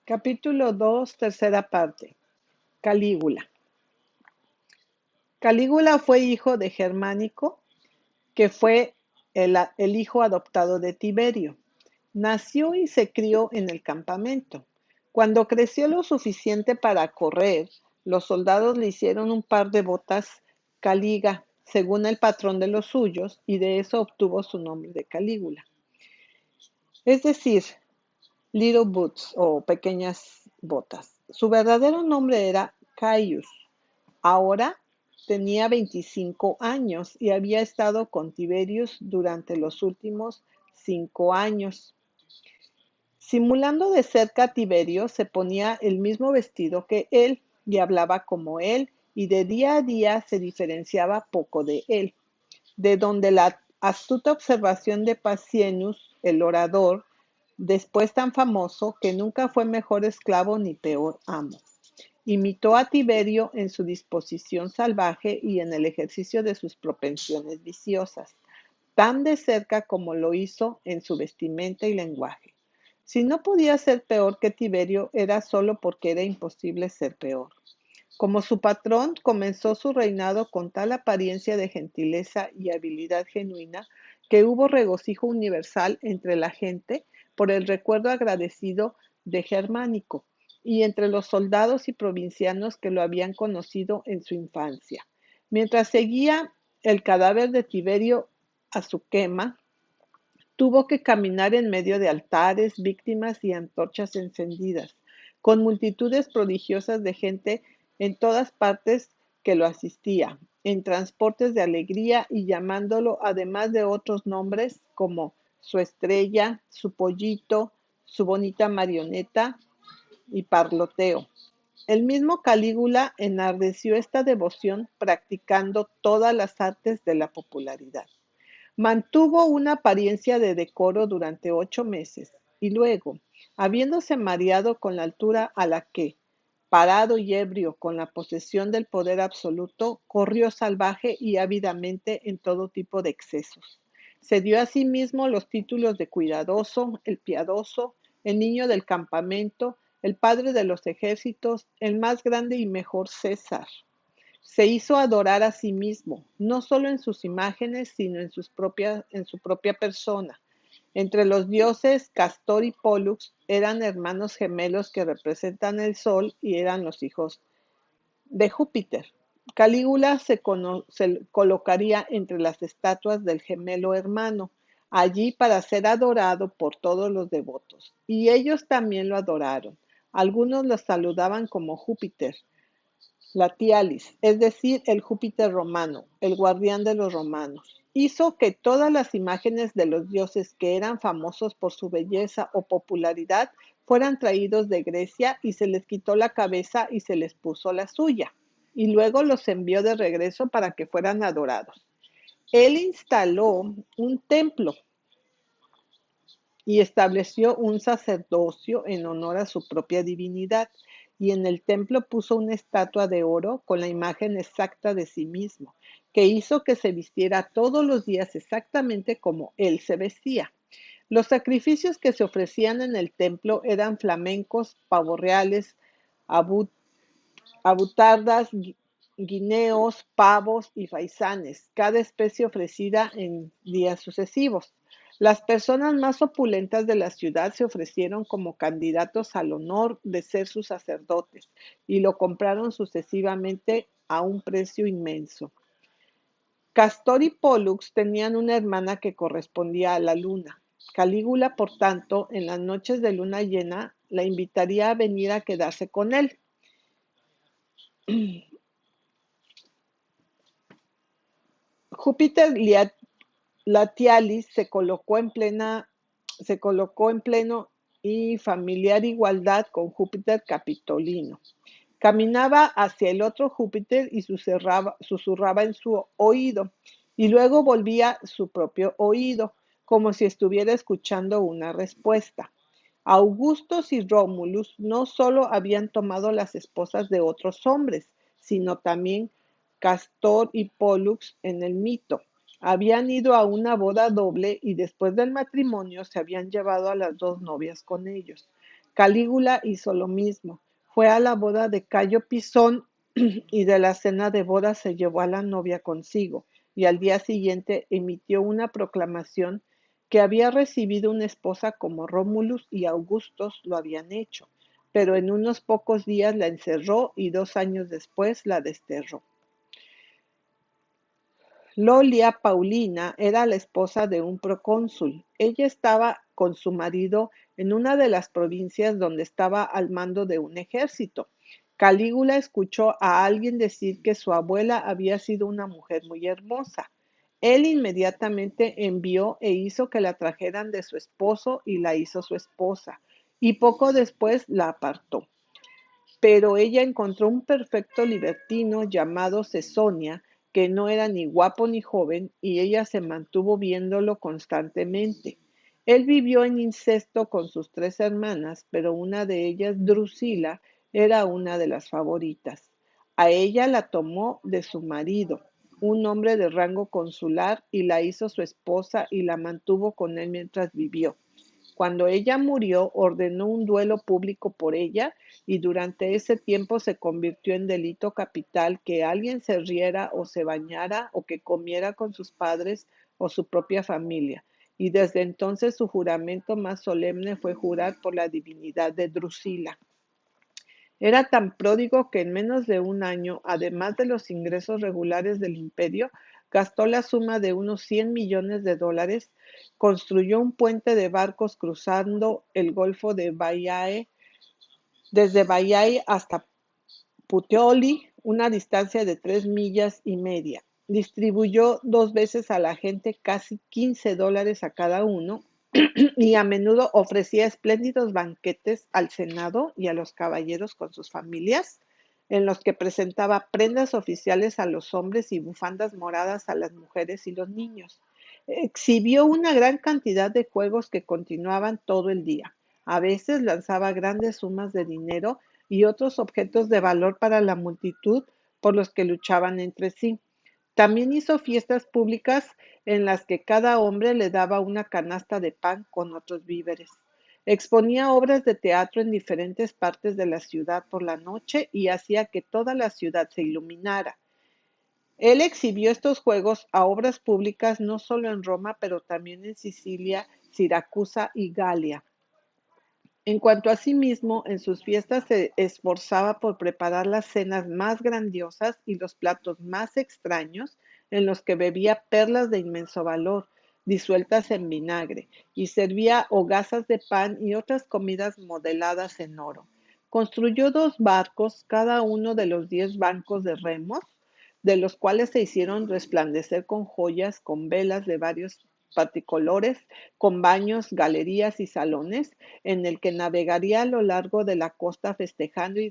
Capítulo 2, tercera parte. Calígula. Calígula fue hijo de Germánico, que fue el hijo adoptado de Tiberio. Nació y se crió en el campamento. Cuando creció lo suficiente para correr, los soldados le hicieron un par de botas Caliga, según el patrón de los suyos, y de eso obtuvo su nombre de Calígula. Es decir, Little Boots o pequeñas botas. Su verdadero nombre era Caius. Ahora tenía 25 años y había estado con Tiberius durante los últimos 5 años. Simulando de cerca a Tiberio, se ponía el mismo vestido que él y hablaba como él, y de día a día se diferenciaba poco de él, de donde la astuta observación de Pacienus, el orador, después tan famoso, que nunca fue mejor esclavo ni peor amo. Imitó a Tiberio en su disposición salvaje y en el ejercicio de sus propensiones viciosas, tan de cerca como lo hizo en su vestimenta y lenguaje. Si no podía ser peor que Tiberio, era solo porque era imposible ser peor. Como su patrón, comenzó su reinado con tal apariencia de gentileza y habilidad genuina que hubo regocijo universal entre la gente por el recuerdo agradecido de Germánico y entre los soldados y provincianos que lo habían conocido en su infancia. Mientras seguía el cadáver de Tiberio a su quema, tuvo que caminar en medio de altares, víctimas y antorchas encendidas, con multitudes prodigiosas de gente en todas partes que lo asistía, en transportes de alegría y llamándolo además de otros nombres como su estrella, su pollito, su bonita marioneta y parloteo. El mismo Calígula enardeció esta devoción practicando todas las artes de la popularidad. Mantuvo una apariencia de decoro durante 8 meses y luego, habiéndose mareado con la altura a la que, parado y ebrio con la posesión del poder absoluto, corrió salvaje y ávidamente en todo tipo de excesos. Se dio a sí mismo los títulos de cuidadoso, el piadoso, el niño del campamento, el padre de los ejércitos, el más grande y mejor César. Se hizo adorar a sí mismo, no solo en sus imágenes, sino en su propia persona. Entre los dioses, Castor y Pólux eran hermanos gemelos que representan el sol y eran los hijos de Júpiter. Calígula se colocaría entre las estatuas del gemelo hermano, allí para ser adorado por todos los devotos. Y ellos también lo adoraron. Algunos lo saludaban como Júpiter, Latialis, es decir, el Júpiter romano, el guardián de los romanos. Hizo que todas las imágenes de los dioses que eran famosos por su belleza o popularidad fueran traídos de Grecia y se les quitó la cabeza y se les puso la suya. Y luego los envió de regreso para que fueran adorados. Él instaló un templo y estableció un sacerdocio en honor a su propia divinidad, y en el templo puso una estatua de oro con la imagen exacta de sí mismo, que hizo que se vistiera todos los días exactamente como él se vestía. Los sacrificios que se ofrecían en el templo eran flamencos, pavos reales, abut abutardas, guineos, pavos y faisanes, cada especie ofrecida en días sucesivos. Las personas más opulentas de la ciudad se ofrecieron como candidatos al honor de ser sus sacerdotes y lo compraron sucesivamente a un precio inmenso. Castor y Pólux tenían una hermana que correspondía a la luna. Calígula, por tanto, en las noches de luna llena, la invitaría a venir a quedarse con él. Júpiter Latialis se colocó en pleno y familiar igualdad con Júpiter Capitolino. Caminaba hacia el otro Júpiter y susurraba en su oído, y luego volvía su propio oído, como si estuviera escuchando una respuesta. Augustus y Romulus no solo habían tomado las esposas de otros hombres, sino también Castor y Pólux en el mito. Habían ido a una boda doble y después del matrimonio se habían llevado a las dos novias con ellos. Calígula hizo lo mismo. Fue a la boda de Cayo Pisón y de la cena de boda se llevó a la novia consigo, y al día siguiente emitió una proclamación que había recibido una esposa como Romulus y Augustus lo habían hecho, pero en unos pocos días la encerró y 2 años después la desterró. Lolia Paulina era la esposa de un procónsul. Ella estaba con su marido en una de las provincias donde estaba al mando de un ejército. Calígula escuchó a alguien decir que su abuela había sido una mujer muy hermosa. Él inmediatamente envió e hizo que la trajeran de su esposo y la hizo su esposa, y poco después la apartó. Pero ella encontró un perfecto libertino llamado Cesonia, que no era ni guapo ni joven, y ella se mantuvo viéndolo constantemente. Él vivió en incesto con sus 3 hermanas, pero una de ellas, Drusila, era una de las favoritas. A ella la tomó de su marido, un hombre de rango consular, y la hizo su esposa y la mantuvo con él mientras vivió. Cuando ella murió, ordenó un duelo público por ella, y durante ese tiempo se convirtió en delito capital que alguien se riera o se bañara o que comiera con sus padres o su propia familia. Y desde entonces su juramento más solemne fue jurar por la divinidad de Drusila. Era tan pródigo que en menos de un año, además de los ingresos regulares del imperio, gastó la suma de unos 100 millones de dólares, construyó un puente de barcos cruzando el Golfo de Baiae, desde Baiae hasta Puteoli, una distancia de 3 millas y media. Distribuyó 2 veces a la gente casi $15 a cada uno, y a menudo ofrecía espléndidos banquetes al Senado y a los caballeros con sus familias, en los que presentaba prendas oficiales a los hombres y bufandas moradas a las mujeres y los niños. Exhibió una gran cantidad de juegos que continuaban todo el día. A veces lanzaba grandes sumas de dinero y otros objetos de valor para la multitud por los que luchaban entre sí. También hizo fiestas públicas en las que cada hombre le daba una canasta de pan con otros víveres. Exponía obras de teatro en diferentes partes de la ciudad por la noche y hacía que toda la ciudad se iluminara. Él exhibió estos juegos a obras públicas no solo en Roma, pero también en Sicilia, Siracusa y Galia. En cuanto a sí mismo, en sus fiestas se esforzaba por preparar las cenas más grandiosas y los platos más extraños, en los que bebía perlas de inmenso valor, disueltas en vinagre, y servía hogazas de pan y otras comidas modeladas en oro. Construyó 2 barcos, cada uno de los 10 bancos de remos, de los cuales se hicieron resplandecer con joyas, con velas de varios particolores, con baños, galerías y salones, en el que navegaría a lo largo de la costa festejando y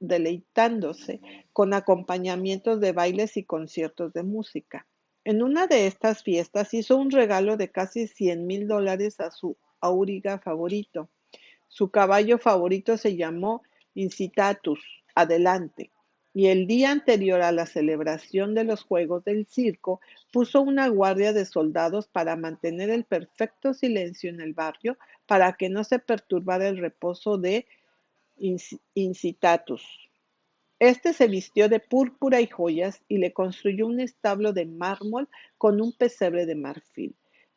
deleitándose con acompañamientos de bailes y conciertos de música. En una de estas fiestas hizo un regalo de casi $100,000 a su auriga favorito. Su caballo favorito se llamó Incitatus, Adelante, y el día anterior a la celebración de los juegos del circo puso una guardia de soldados para mantener el perfecto silencio en el barrio, para que no se perturbara el reposo de Incitatus. Este se vistió de púrpura y joyas y le construyó un establo de mármol con un pesebre de marfil.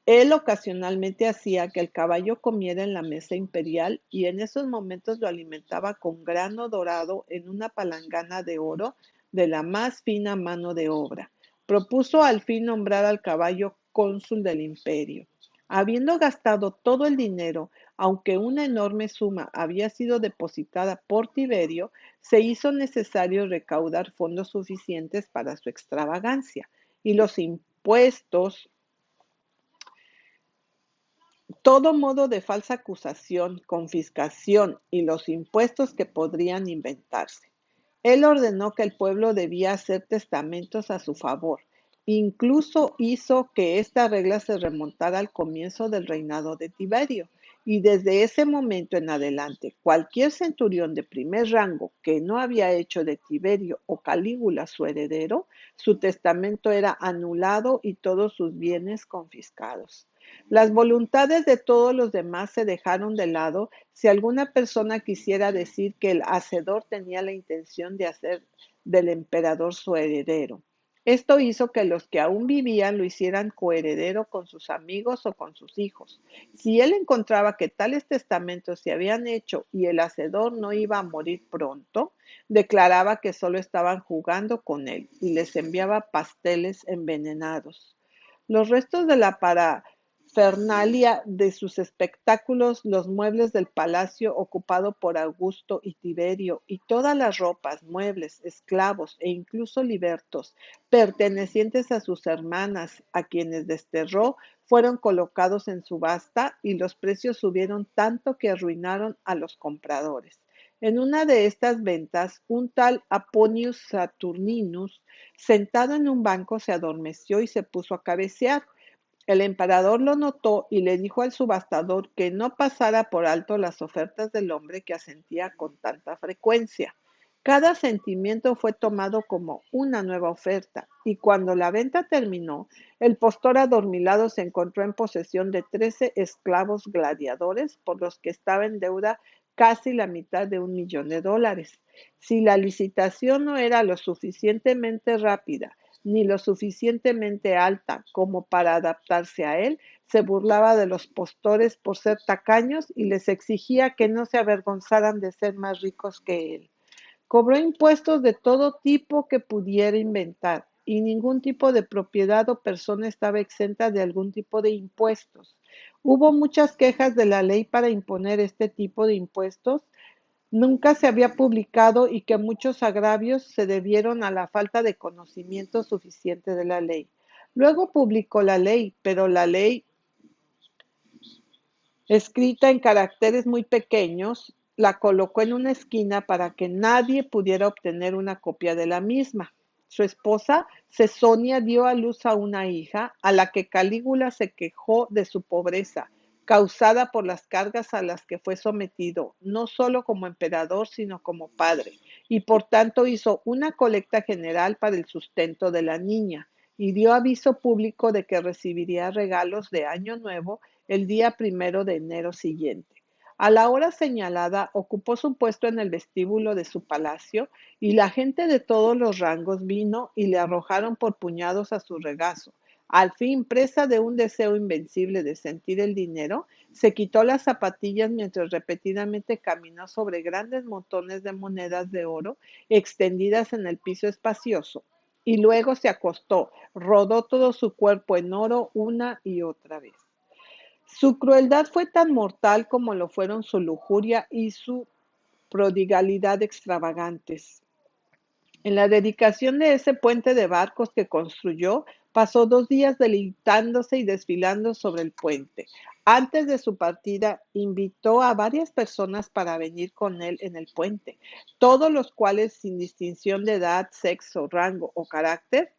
Él ocasionalmente hacía que el caballo comiera en la mesa imperial, y en esos momentos lo alimentaba con grano dorado en una palangana de oro de la más fina mano de obra. Propuso al fin nombrar al caballo cónsul del imperio. Habiendo gastado todo el dinero, aunque una enorme suma había sido depositada por Tiberio, se hizo necesario recaudar fondos suficientes para su extravagancia, y los impuestos, todo modo de falsa acusación, confiscación y los impuestos que podrían inventarse. Él ordenó que el pueblo debía hacer testamentos a su favor. Incluso hizo que esta regla se remontara al comienzo del reinado de Tiberio, y desde ese momento en adelante, cualquier centurión de primer rango que no había hecho de Tiberio o Calígula su heredero, su testamento era anulado y todos sus bienes confiscados. Las voluntades de todos los demás se dejaron de lado si alguna persona quisiera decir que el hacedor tenía la intención de hacer del emperador su heredero. Esto hizo que los que aún vivían lo hicieran coheredero con sus amigos o con sus hijos. Si él encontraba que tales testamentos se habían hecho y el hacedor no iba a morir pronto, declaraba que solo estaban jugando con él y les enviaba pasteles envenenados. Los restos de la parafernalia de sus espectáculos, los muebles del palacio ocupado por Augusto y Tiberio, y todas las ropas, muebles, esclavos e incluso libertos pertenecientes a sus hermanas, a quienes desterró, fueron colocados en subasta y los precios subieron tanto que arruinaron a los compradores. En una de estas ventas, un tal Aponius Saturninus, sentado en un banco, se adormeció y se puso a cabecear. El emperador lo notó y le dijo al subastador que no pasara por alto las ofertas del hombre que asentía con tanta frecuencia. Cada sentimiento fue tomado como una nueva oferta, y cuando la venta terminó, el postor adormilado se encontró en posesión de 13 esclavos gladiadores por los que estaba en deuda casi la mitad de $1.000.000. Si la licitación no era lo suficientemente rápida ni lo suficientemente alta como para adaptarse a él, se burlaba de los postores por ser tacaños y les exigía que no se avergonzaran de ser más ricos que él. Cobró impuestos de todo tipo que pudiera inventar, y ningún tipo de propiedad o persona estaba exenta de algún tipo de impuestos. Hubo muchas quejas de la ley para imponer este tipo de impuestos, nunca se había publicado y que muchos agravios se debieron a la falta de conocimiento suficiente de la ley. Luego publicó la ley, pero la ley, escrita en caracteres muy pequeños, la colocó en una esquina para que nadie pudiera obtener una copia de la misma. Su esposa, Cesonia, dio a luz a una hija, a la que Calígula se quejó de su pobreza, causada por las cargas a las que fue sometido, no solo como emperador, sino como padre, y por tanto hizo una colecta general para el sustento de la niña, y dio aviso público de que recibiría regalos de Año Nuevo el día 1 de enero siguiente. A la hora señalada, ocupó su puesto en el vestíbulo de su palacio, y la gente de todos los rangos vino y le arrojaron por puñados a su regazo. Al fin, presa de un deseo invencible de sentir el dinero, se quitó las zapatillas mientras repetidamente caminó sobre grandes montones de monedas de oro extendidas en el piso espacioso, y luego se acostó, rodó todo su cuerpo en oro una y otra vez. Su crueldad fue tan mortal como lo fueron su lujuria y su prodigalidad extravagantes. En la dedicación de ese puente de barcos que construyó, pasó 2 días deleitándose y desfilando sobre el puente. Antes de su partida, invitó a varias personas para venir con él en el puente, todos los cuales, sin distinción de edad, sexo, rango o carácter,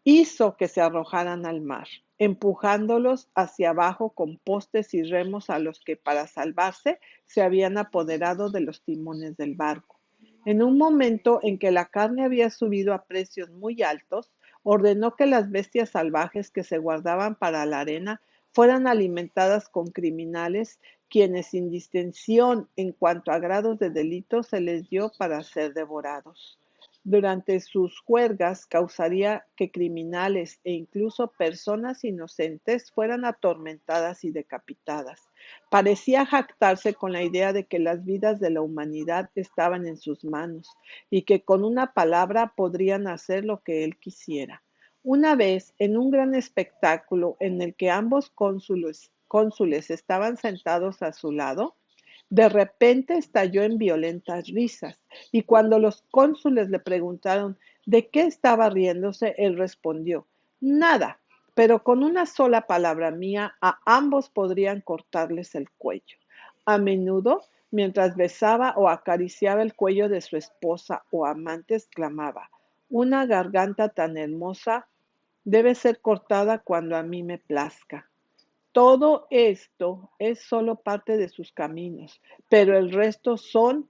hizo que se arrojaran al mar, empujándolos hacia abajo con postes y remos a los que, para salvarse, se habían apoderado de los timones del barco. En un momento en que la carne había subido a precios muy altos, ordenó que las bestias salvajes que se guardaban para la arena fueran alimentadas con criminales, quienes sin distinción en cuanto a grados de delito se les dio para ser devorados. Durante sus juergas causaría que criminales e incluso personas inocentes fueran atormentadas y decapitadas. Parecía jactarse con la idea de que las vidas de la humanidad estaban en sus manos y que con una palabra podrían hacer lo que él quisiera. Una vez, en un gran espectáculo en el que ambos cónsules estaban sentados a su lado, de repente estalló en violentas risas, y cuando los cónsules le preguntaron de qué estaba riéndose, él respondió: nada, pero con una sola palabra mía a ambos podrían cortarles el cuello. A menudo, mientras besaba o acariciaba el cuello de su esposa o amante, exclamaba: una garganta tan hermosa debe ser cortada cuando a mí me plazca. Todo esto es solo parte de sus caminos, pero el resto son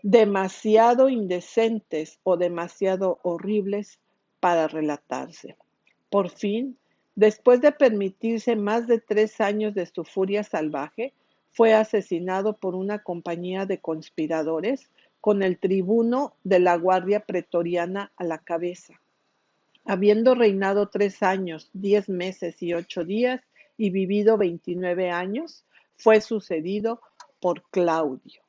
demasiado indecentes o demasiado horribles para relatarse. Por fin, Después de permitirse más de 3 años de su furia salvaje, fue asesinado por una compañía de conspiradores con el tribuno de la Guardia Pretoriana a la cabeza. Habiendo reinado 3 años, 10 meses y 8 días, y vivido 29 años, fue sucedido por Claudio.